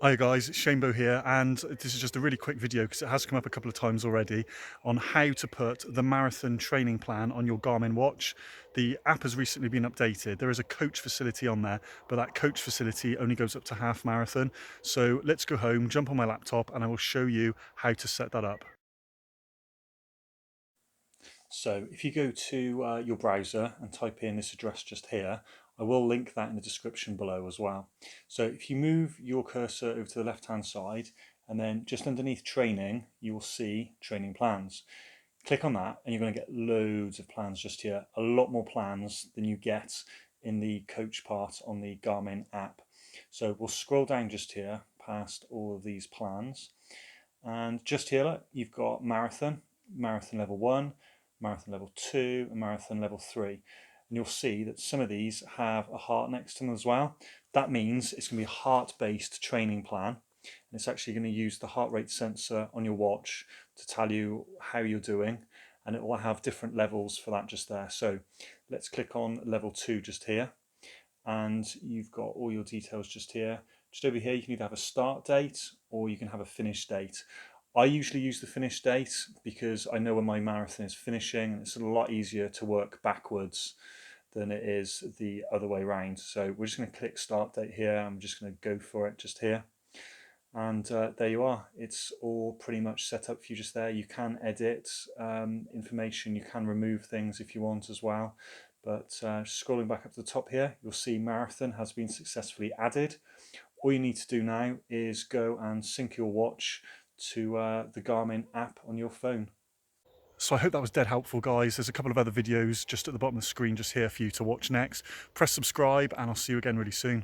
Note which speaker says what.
Speaker 1: Hi guys, it's Shanebo here, and this is just a really quick video because it has come up a couple of times already on how to put the marathon training plan on your Garmin watch. The app has recently been updated. There is a coach facility on there, but that coach facility only goes up to half marathon. So let's go home, jump on my laptop, and I will show you how to set that up. So if you go to your browser and type in this address just here, I will link that in the description below as well. So if you move your cursor over to the left hand side and then just underneath training, you will see training plans. Click on that and you're going to get loads of plans just here, a lot more plans than you get in the coach part on the Garmin app. So we'll scroll down just here past all of these plans, and just here look, you've got marathon level 1, marathon level 2 and marathon level 3, and you'll see that some of these have a heart next to them as well. That means it's going to be a heart-based training plan, and it's actually going to use the heart rate sensor on your watch to tell you how you're doing, and it will have different levels for that just there. So let's click on level 2 just here, and you've got all your details just here. Just over here you can either have a start date or you can have a finish date. I usually use the finish date because I know when my marathon is finishing, and it's a lot easier to work backwards than it is the other way around. So we're just going to click start date here. I'm just going to go for it just here. And there you are. It's all pretty much set up for you just there. You can edit information, you can remove things if you want as well. But scrolling back up to the top here, you'll see marathon has been successfully added. All you need to do now is go and sync your watch to the Garmin app on your phone. So I hope that was dead helpful, guys. There's a couple of other videos just at the bottom of the screen just here for you to watch next. Press subscribe and I'll see you again really soon.